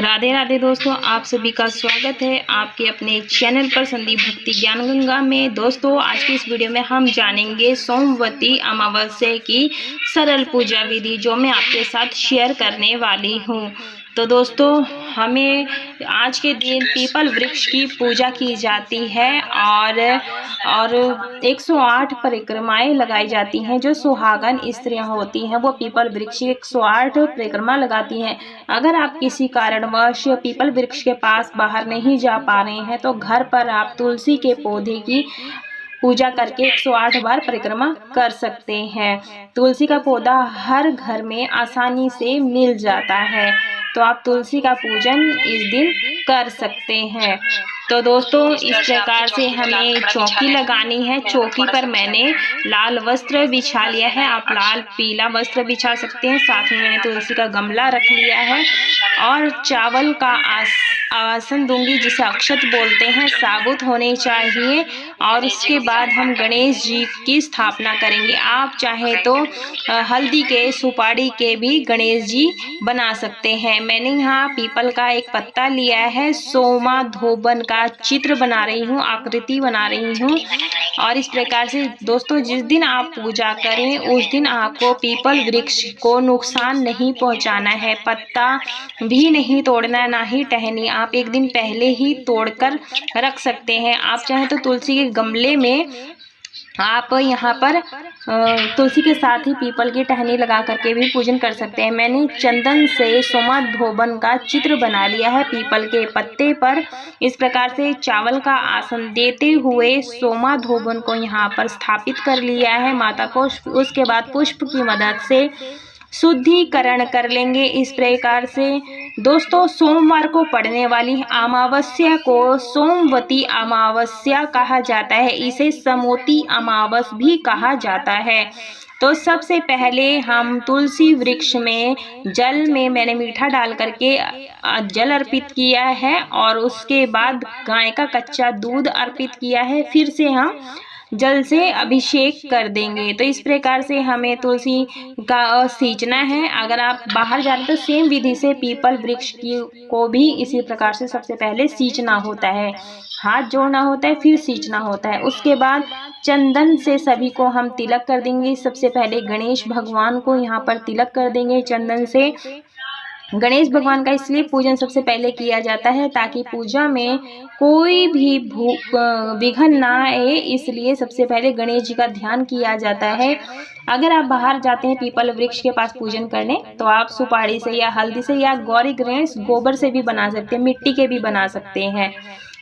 राधे राधे दोस्तों, आप सभी का स्वागत है आपके अपने चैनल पर संदीप भक्ति ज्ञान गंगा में। दोस्तों, आज की इस वीडियो में हम जानेंगे सोमवती अमावस्या की सरल पूजा विधि जो मैं आपके साथ शेयर करने वाली हूँ। तो दोस्तों, हमें आज के दिन पीपल वृक्ष की पूजा की जाती है और 108 परिक्रमाएं लगाई जाती हैं। जो सुहागन स्त्रियां होती हैं वो पीपल वृक्ष की 108 परिक्रमा लगाती हैं। अगर आप किसी कारणवश पीपल वृक्ष के पास बाहर नहीं जा पा रहे हैं तो घर पर आप तुलसी के पौधे की पूजा करके 108 बार परिक्रमा कर सकते हैं। तुलसी का पौधा हर घर में आसानी से मिल जाता है, तो आप तुलसी का पूजन इस दिन कर सकते हैं। तो दोस्तों, इस प्रकार से हमें चौकी लगानी है। चौकी पर मैंने लाल वस्त्र बिछा लिया है, आप लाल पीला वस्त्र बिछा सकते हैं। साथ में मैंने तुलसी का गमला रख लिया है और चावल का आसन दूंगी, जिसे अक्षत बोलते हैं, साबुत होने चाहिए। और उसके बाद हम गणेश जी की स्थापना करेंगे। आप चाहे तो हल्दी के सुपारी के भी गणेश जी बना सकते हैं। मैंने यहाँ पीपल का एक पत्ता लिया है, सोमा धोबन का चित्र बना रही हूँ, आकृति बना रही हूँ। और इस प्रकार से दोस्तों, जिस दिन आप पूजा करें उस दिन आपको पीपल वृक्ष को नुकसान नहीं पहुंचाना है, पत्ता भी नहीं तोड़ना, ना ही टहनी। आप एक दिन पहले ही तोड़कर रख सकते हैं। आप चाहें तो तुलसी के गमले में आप यहाँ पर तुलसी के साथ ही पीपल की टहनी लगा करके भी पूजन कर सकते हैं। मैंने चंदन से सोमा धोबन का चित्र बना लिया है पीपल के पत्ते पर। इस प्रकार से चावल का आसन देते हुए सोमा धोबन को यहाँ पर स्थापित कर लिया है माता को। उसके बाद पुष्प की मदद से शुद्धिकरण कर लेंगे। इस प्रकार से दोस्तों, सोमवार को पड़ने वाली अमावस्या को सोमवती अमावस्या कहा जाता है। इसे समोती अमावस भी कहा जाता है। तो सबसे पहले हम तुलसी वृक्ष में जल में मैंने मीठा डाल करके जल अर्पित किया है और उसके बाद गाय का कच्चा दूध अर्पित किया है। फिर से हम जल से अभिषेक कर देंगे। तो इस प्रकार से हमें तुलसी का सींचना है। अगर आप बाहर जा रहे तो सेम विधि से पीपल वृक्ष को भी इसी प्रकार से सबसे पहले सींचना होता है, हाथ जोड़ना होता है, फिर सींचना होता है। उसके बाद चंदन से सभी को हम तिलक कर देंगे। सबसे पहले गणेश भगवान को यहाँ पर तिलक कर देंगे चंदन से। गणेश भगवान का इसलिए पूजन सबसे पहले किया जाता है ताकि पूजा में कोई भी विघ्न ना आए, इसलिए सबसे पहले गणेश जी का ध्यान किया जाता है। अगर आप बाहर जाते हैं पीपल वृक्ष के पास पूजन करने तो आप सुपारी से या हल्दी से या गौरी गणेश गोबर से भी बना सकते हैं, मिट्टी के भी बना सकते हैं।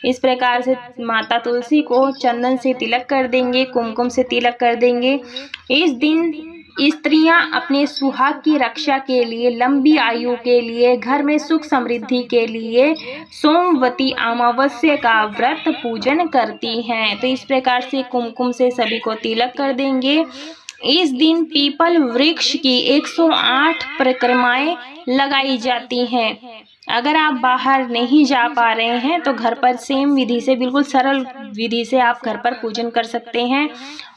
इस प्रकार से माता तुलसी को चंदन से तिलक कर देंगे, कुमकुम से तिलक कर देंगे। इस दिन स्त्रियां अपने सुहाग की रक्षा के लिए, लंबी आयु के लिए, घर में सुख समृद्धि के लिए सोमवती अमावस्या का व्रत पूजन करती हैं। तो इस प्रकार से कुमकुम से सभी को तिलक कर देंगे। इस दिन पीपल वृक्ष की 108 परिक्रमाएं लगाई जाती हैं। अगर आप बाहर नहीं जा पा रहे हैं तो घर पर सेम विधि से, बिल्कुल सरल विधि से आप घर पर पूजन कर सकते हैं।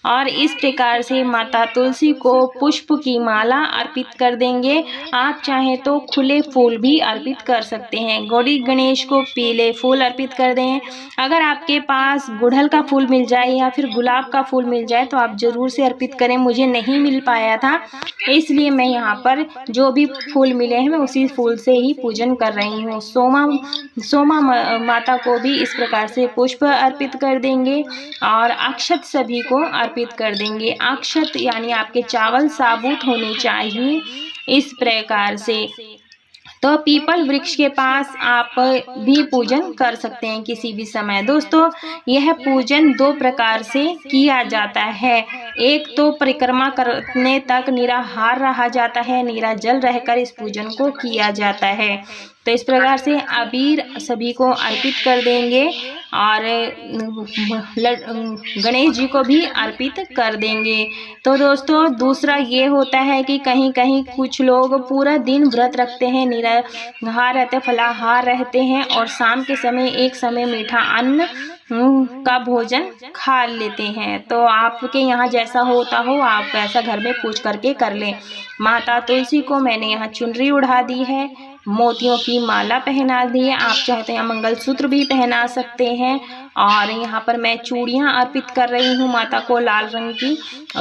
और इस प्रकार से माता तुलसी को पुष्प की माला अर्पित कर देंगे। आप चाहें तो खुले फूल भी अर्पित कर सकते हैं। गौरी गणेश को पीले फूल अर्पित कर दें। अगर आपके पास गुड़हल का फूल मिल जाए या फिर गुलाब का फूल मिल जाए तो आप ज़रूर से अर्पित करें। मुझे नहीं मिल पाया था, इसलिए मैं यहाँ पर जो भी फूल मिले हैं मैं उसी फूल से ही पूजन कर रही हूँ। सोमा माता को भी इस प्रकार से पुष्प अर्पित कर देंगे और अक्षत सभी को अर्पित कर देंगे। अक्षत यानी आपके चावल साबुत होने चाहिए। इस प्रकार से तो पीपल वृक्ष के पास आप भी पूजन कर सकते हैं किसी भी समय। दोस्तों, यह पूजन 2 प्रकार से किया जाता है। एक तो परिक्रमा करने तक निराहार रहा जाता है, निराजल रहकर इस पूजन को किया जाता है। तो इस प्रकार से अबीर सभी को अर्पित कर देंगे और गणेश जी को भी अर्पित कर देंगे। तो दोस्तों, दूसरा ये होता है कि कहीं कहीं कुछ लोग पूरा दिन व्रत रखते हैं, निराहार रहते, फलाहार रहते हैं और शाम के समय एक समय मीठा अन्न का भोजन खा लेते हैं। तो आपके यहाँ जैसा होता हो आप वैसा घर में पूछ करके कर लें। माता तुलसी को मैंने यहाँ चुनरी उड़ा दी है, मोतियों की माला पहना दी है। आप चाहे तो यहाँ मंगलसूत्र भी पहना सकते हैं। और यहाँ पर मैं चूड़ियाँ अर्पित कर रही हूँ माता को लाल रंग की।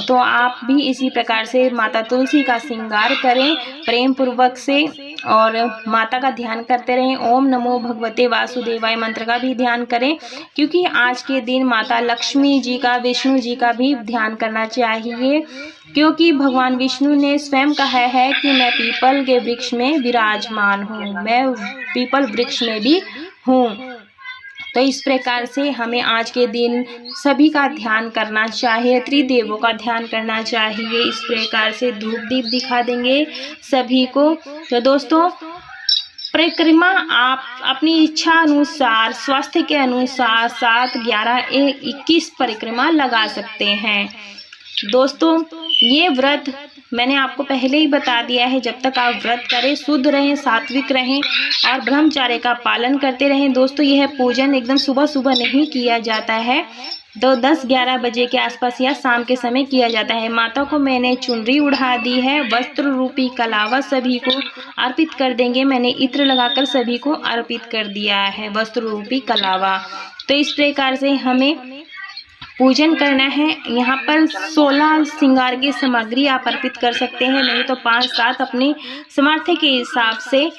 तो आप भी इसी प्रकार से माता तुलसी का श्रृंगार करें प्रेम पूर्वक से और माता का ध्यान करते रहें। ओम नमो भगवते वासुदेवाय मंत्र का भी ध्यान करें, क्योंकि आज के दिन माता लक्ष्मी जी का, विष्णु जी का भी ध्यान करना चाहिए, क्योंकि भगवान विष्णु ने स्वयं कहा है कि मैं पीपल के वृक्ष में विराजमान हूँ, मैं पीपल वृक्ष में भी हूँ। तो इस प्रकार से हमें आज के दिन सभी का ध्यान करना चाहिए, त्रिदेवों का ध्यान करना चाहिए। इस प्रकार से धूप दीप दिखा देंगे सभी को। तो दोस्तों, परिक्रमा आप अपनी इच्छा अनुसार, स्वास्थ्य के अनुसार 7, 11, 21 परिक्रमा लगा सकते हैं। दोस्तों, ये व्रत मैंने आपको पहले ही बता दिया है, जब तक आप व्रत करें, शुद्ध रहें, सात्विक रहें और ब्रह्मचर्य का पालन करते रहें। दोस्तों, यह पूजन एकदम सुबह सुबह नहीं किया जाता है, तो 10-11 बजे के आसपास या शाम के समय किया जाता है। माता को मैंने चुनरी उड़ा दी है, वस्त्र रूपी कलावा सभी को अर्पित कर देंगे। मैंने इत्र लगाकर सभी को अर्पित कर दिया है वस्त्र रूपी कलावा। तो इस प्रकार से हमें पूजन करना है। यहाँ पर 16 श्रृंगार की सामग्री आप अर्पित कर सकते हैं, नहीं तो 5-7 अपने सामर्थ्य के हिसाब से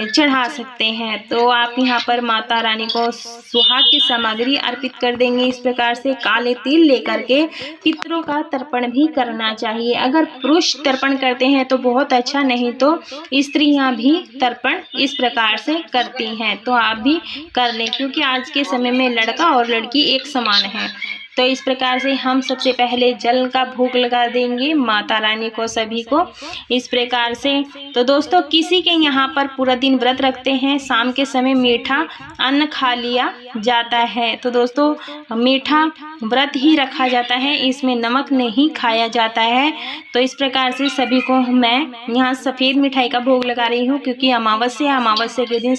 चढ़ा सकते हैं। तो आप यहाँ पर माता रानी को सुहाग की सामग्री अर्पित कर देंगे। इस प्रकार से काले तिल लेकर के पितरों का तर्पण भी करना चाहिए। अगर पुरुष तर्पण करते हैं तो बहुत अच्छा, नहीं तो स्त्रियाँ भी तर्पण इस प्रकार से करती हैं। तो आप भी कर लें, क्योंकि आज के समय में लड़का और लड़की एक समान है। तो इस प्रकार से हम सबसे पहले जल का भोग लगा देंगे माता रानी को, सभी को, इस प्रकार से। तो दोस्तों, किसी के यहाँ पर पूरा दिन व्रत रखते हैं, शाम के समय मीठा अन्न खा लिया जाता है। तो दोस्तों, मीठा व्रत ही रखा जाता है, इसमें नमक नहीं खाया जाता है। तो इस प्रकार से सभी को मैं यहाँ सफ़ेद मिठाई का भोग लगा रही हूँ, क्योंकि अमावस्या के दिन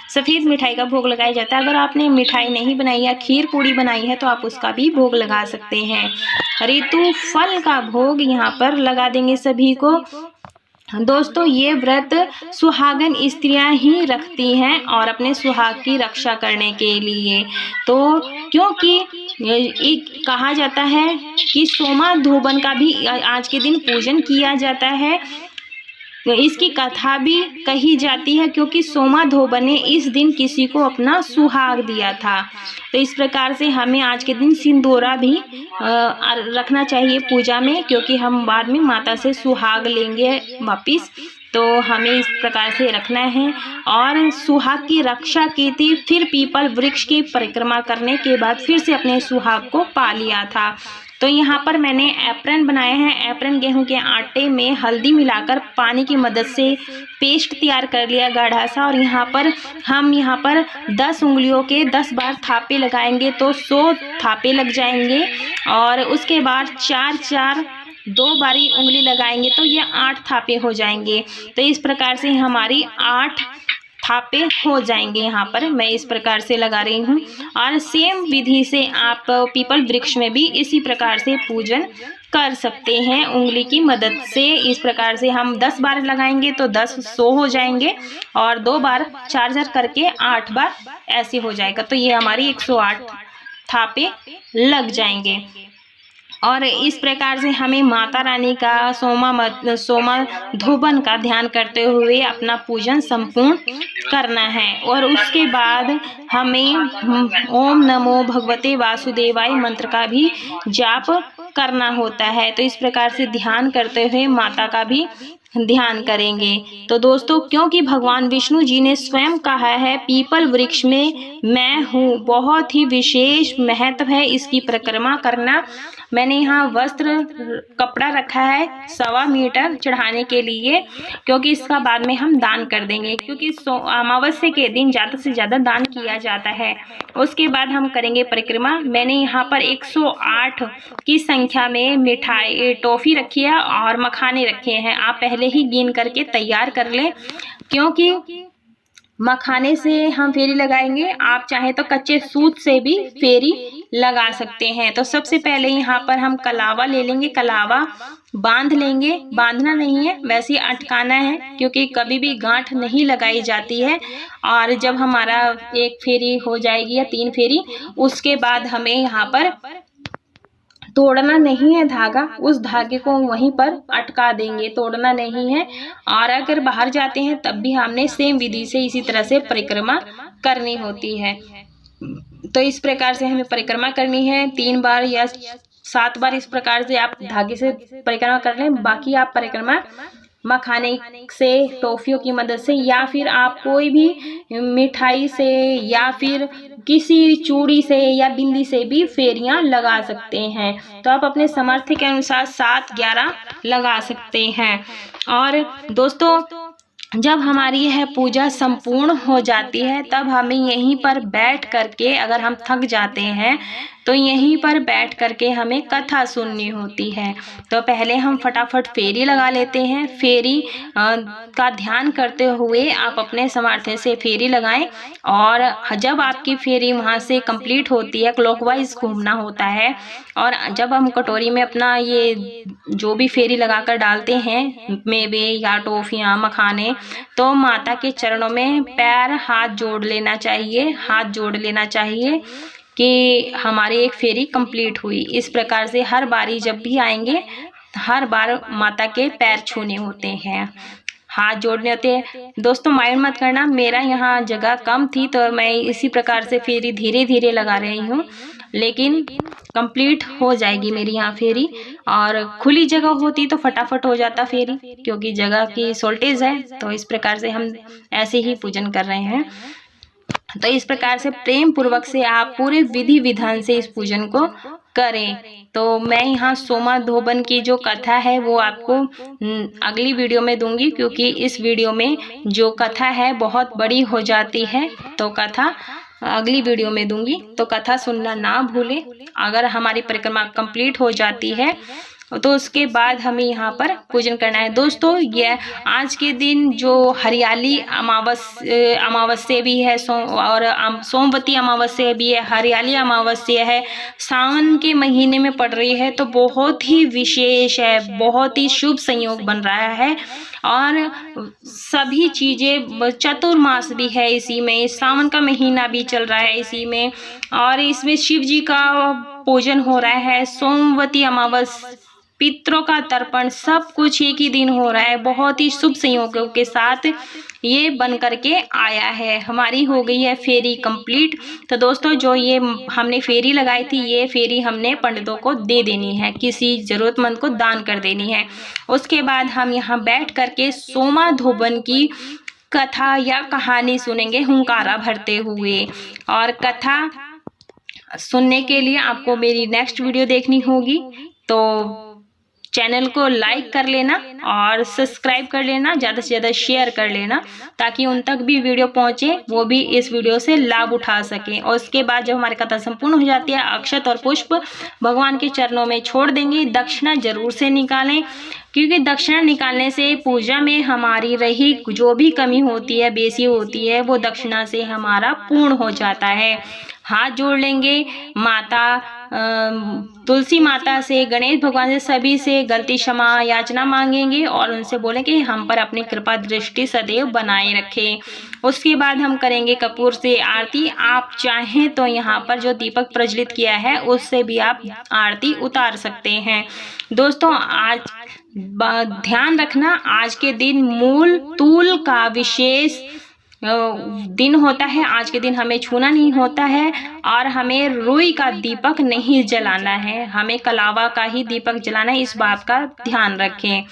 सफ़ेद मिठाई का भोग लगाया जाता है। अगर आपने मिठाई नहीं बनाई या खीर पूड़ी बनाई है तो आप उसका भी भोग लगा सकते हैं। ऋतु फल का भोग यहाँ पर लगा देंगे सभी को। दोस्तों, ये व्रत सुहागन स्त्रियां ही रखती हैं और अपने सुहाग की रक्षा करने के लिए। तो क्योंकि एक कहा जाता है कि सोमा धोबन का भी आज के दिन पूजन किया जाता है, इसकी कथा भी कही जाती है, क्योंकि सोमा धोबन ने इस दिन किसी को अपना सुहाग दिया था। तो इस प्रकार से हमें आज के दिन सिंदूरा भी रखना चाहिए पूजा में, क्योंकि हम बाद में माता से सुहाग लेंगे वापिस। तो हमें इस प्रकार से रखना है। और सुहाग की रक्षा की थी, फिर पीपल वृक्ष की परिक्रमा करने के बाद फिर से अपने सुहाग को पा लिया था। तो यहाँ पर मैंने एप्रन बनाए हैं। एप्रन गेहूं के आटे में हल्दी मिलाकर पानी की मदद से पेस्ट तैयार कर लिया गाढ़ा सा। और हम यहाँ पर 10 उंगलियों के 10 बार थापे लगाएंगे तो 100 थापे लग जाएंगे। और उसके बाद 4 2 बारी उंगली लगाएंगे तो ये 8 थापे हो जाएंगे। तो इस प्रकार से हमारी 8 थापे हो जाएंगे। यहाँ पर मैं इस प्रकार से लगा रही हूँ। और सेम विधि से आप पीपल वृक्ष में भी इसी प्रकार से पूजन कर सकते हैं उंगली की मदद से। इस प्रकार से हम 10 बार लगाएंगे तो 10 100 हो जाएंगे, और 2 बार 4 करके 8 बार ऐसे हो जाएगा। तो ये हमारी 108 थापे लग जाएंगे। और इस प्रकार से हमें माता रानी का सोमा धोबन का ध्यान करते हुए अपना पूजन संपूर्ण करना है। और उसके बाद हमें ओम नमो भगवते वासुदेवाय मंत्र का भी जाप करना होता है। तो इस प्रकार से ध्यान करते हुए माता का भी ध्यान करेंगे। तो दोस्तों, क्योंकि भगवान विष्णु जी ने स्वयं कहा है पीपल वृक्ष में मैं हूँ, बहुत ही विशेष महत्व है इसकी परिक्रमा करना। मैंने यहाँ वस्त्र कपड़ा रखा है 1.25 मीटर चढ़ाने के लिए, क्योंकि इसका बाद में हम दान कर देंगे, क्योंकि अमावस्या के दिन ज़्यादा से ज़्यादा दान किया जाता है। उसके बाद हम करेंगे परिक्रमा। मैंने यहाँ पर 108 की संख्या में मिठाई टॉफ़ी रखी है और मखाने रखे हैं। आप पहले ही गिन करके तैयार कर लें, क्योंकि मखाने से हम फेरी लगाएंगे। आप चाहे तो कच्चे सूत से भी फेरी लगा सकते हैं। तो सबसे पहले यहाँ पर हम कलावा ले लेंगे, कलावा बांध लेंगे, बांधना नहीं है वैसे ही अटकाना है, क्योंकि कभी भी गांठ नहीं लगाई जाती है। और जब हमारा एक फेरी हो जाएगी या 3 फेरी, उसके बाद हमें यहाँ पर तोड़ना नहीं है धागा, उस धागे को वहीं पर अटका देंगे, तोड़ना नहीं है। और अगर बाहर जाते हैं तब भी हमने सेम विधि से इसी तरह से परिक्रमा करनी होती है। तो इस प्रकार से हमें परिक्रमा करनी है 3 बार या 7 बार, इस प्रकार से आप धागे से परिक्रमा कर लें। बाकी आप परिक्रमा मखाने से, टॉफियों की मदद से, या फिर आप कोई भी मिठाई से, या फिर किसी चूड़ी से या बिंदी से भी फेरियां लगा सकते हैं। तो आप अपने सामर्थ्य के अनुसार 7, 11 लगा सकते हैं। और दोस्तों, जब हमारी यह पूजा संपूर्ण हो जाती है तब हमें यहीं पर बैठ करके, अगर हम थक जाते हैं तो यहीं पर बैठ करके हमें कथा सुननी होती है। तो पहले हम फटाफट फेरी लगा लेते हैं। फेरी का ध्यान करते हुए आप अपने सामर्थ्य से फेरी लगाएं। और जब आपकी फेरी वहाँ से कंप्लीट होती है, क्लॉकवाइज घूमना होता है। और जब हम कटोरी में अपना ये जो भी फेरी लगाकर डालते हैं, मेवे या टॉफियाँ, मखाने, तो माता के चरणों में पैर हाथ जोड़ लेना चाहिए, हाथ जोड़ लेना चाहिए कि हमारी एक फेरी कंप्लीट हुई। इस प्रकार से हर बारी जब भी आएंगे, हर बार माता के पैर छूने होते हैं, हाथ जोड़ने होते हैं। दोस्तों, माइंड मत करना, मेरा यहाँ जगह कम थी तो मैं इसी प्रकार से फेरी धीरे धीरे लगा रही हूँ, लेकिन कंप्लीट हो जाएगी मेरी यहाँ फेरी। और खुली जगह होती तो फटाफट हो जाता फेरी, क्योंकि जगह की शॉर्टेज है। तो इस प्रकार से हम ऐसे ही पूजन कर रहे हैं। तो इस प्रकार से प्रेम पूर्वक से आप पूरे विधि विधान से इस पूजन को करें। तो मैं यहाँ सोमा धोबन की जो कथा है वो आपको अगली वीडियो में दूंगी, क्योंकि इस वीडियो में जो कथा है बहुत बड़ी हो जाती है। तो कथा अगली वीडियो में दूंगी, तो कथा सुनना ना भूलें। अगर हमारी परिक्रमा कंप्लीट हो जाती है तो उसके बाद हमें यहाँ पर पूजन करना है। दोस्तों, ये आज के दिन जो हरियाली अमावस्या भी है, और सोमवती अमावस्या भी है, हरियाली अमावस्या है, सावन के महीने में पड़ रही है। तो बहुत ही विशेष है, बहुत ही शुभ संयोग बन रहा है। और सभी चीज़ें, चतुर्मास भी है इसी में, सावन का महीना भी चल रहा है इसी में, और इसमें शिव जी का पूजन हो रहा है, सोमवती अमावस्या, पितरों का तर्पण, सब कुछ एक ही दिन हो रहा है। बहुत ही शुभ संयोगों के साथ ये बन करके आया है। हमारी हो गई है फेरी कंप्लीट। तो दोस्तों, जो ये हमने फेरी लगाई थी, ये फेरी हमने पंडितों को दे देनी है, किसी जरूरतमंद को दान कर देनी है। उसके बाद हम यहाँ बैठ करके सोमा धोबन की कथा या कहानी सुनेंगे हुंकारा भरते हुए। और कथा सुनने के लिए आपको मेरी नेक्स्ट वीडियो देखनी होगी। तो चैनल को लाइक कर लेना और सब्सक्राइब कर लेना, ज़्यादा से ज़्यादा शेयर कर लेना, ताकि उन तक भी वीडियो पहुंचे, वो भी इस वीडियो से लाभ उठा सकें। और उसके बाद जब हमारी कथा संपूर्ण हो जाती है, अक्षत और पुष्प भगवान के चरणों में छोड़ देंगे। दक्षिणा जरूर से निकालें, क्योंकि दक्षिणा निकालने से पूजा में हमारी रही जो भी कमी होती है, बेसी होती है, वो दक्षिणा से हमारा पूर्ण हो जाता है। हाथ जोड़ लेंगे, माता तुलसी माता से, गणेश भगवान से, सभी से गलती क्षमा याचना मांगेंगे और उनसे बोलेंगे हम पर अपनी कृपा दृष्टि सदैव बनाए रखें। उसके बाद हम करेंगे कपूर से आरती। आप चाहें तो यहाँ पर जो दीपक प्रज्वलित किया है उससे भी आप आरती उतार सकते हैं। दोस्तों, आज ध्यान रखना, आज के दिन मूल तूल का विशेष दिन होता है। आज के दिन हमें छूना नहीं होता है और हमें रुई का दीपक नहीं जलाना है, हमें कलावा का ही दीपक जलाना है। इस बात का ध्यान रखें।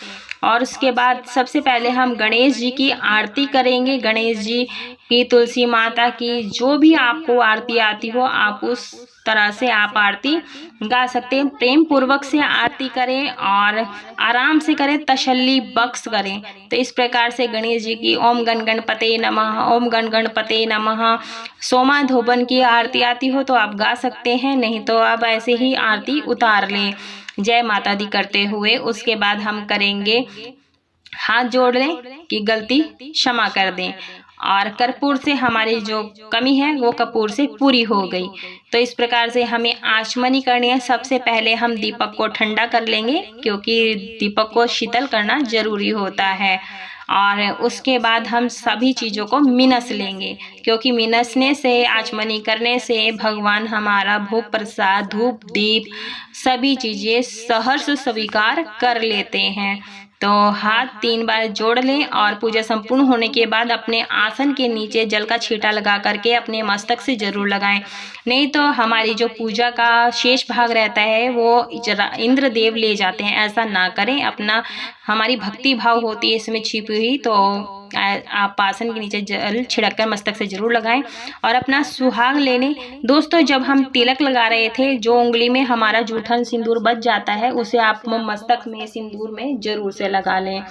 और उसके बाद सबसे पहले हम गणेश जी की आरती करेंगे। गणेश जी की, तुलसी माता की, जो भी आपको आरती आती हो आप उस तरह से आप आरती गा सकते हैं। प्रेम पूर्वक से आरती करें और आराम से करें, तसल्ली बख्श करें। तो इस प्रकार से गणेश जी की ओम गण गणपते नमः, ओम गण गणपते नमः, सोमा धोबन की आरती आती हो तो आप गा सकते हैं, नहीं तो आप ऐसे ही आरती उतार लें जय माता दी करते हुए। उसके बाद हम करेंगे हाथ जोड़ लें कि गलती क्षमा कर दें। और कर्पूर से हमारी जो कमी है वो कपूर से पूरी हो गई। तो इस प्रकार से हमें आचमनी करनी है। सबसे पहले हम दीपक को ठंडा कर लेंगे, क्योंकि दीपक को शीतल करना जरूरी होता है। और उसके बाद हम सभी चीज़ों को मिनस लेंगे, क्योंकि मिनसने से, आचमनी करने से भगवान हमारा भोग प्रसाद, धूप दीप सभी चीज़ें सहर्ष स्वीकार कर लेते हैं। तो हाथ 3 बार जोड़ लें और पूजा संपूर्ण होने के बाद अपने आसन के नीचे जल का छींटा लगा करके अपने मस्तक से जरूर लगाएं। नहीं तो हमारी जो पूजा का शेष भाग रहता है वो इंद्र देव ले जाते हैं। ऐसा ना करें। अपना हमारी भक्ति भाव होती है इसमें छिपी हुई, तो आप आसन के नीचे जल छिड़क कर मस्तक से जरूर लगाएं। और अपना सुहाग लेने दोस्तों, जब हम तिलक लगा रहे थे, जो उंगली में हमारा जूठन सिंदूर बच जाता है उसे आप मस्तक में सिंदूर में जरूर से लगा लें।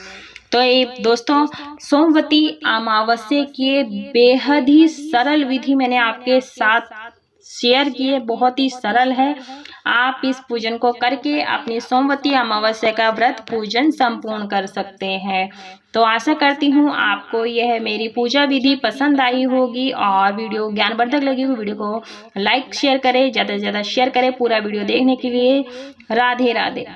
तो ये दोस्तों, सोमवती अमावस्या की बेहद ही सरल विधि मैंने आपके साथ शेयर की है। बहुत ही सरल है। आप इस पूजन को करके अपनी सोमवती अमावस्या का व्रत पूजन संपूर्ण कर सकते हैं। तो आशा करती हूँ आपको यह मेरी पूजा विधि पसंद आई होगी और वीडियो ज्ञानवर्धक लगी होगी। वीडियो को लाइक शेयर करें, ज़्यादा से ज़्यादा शेयर करें। पूरा वीडियो देखने के लिए राधे राधे।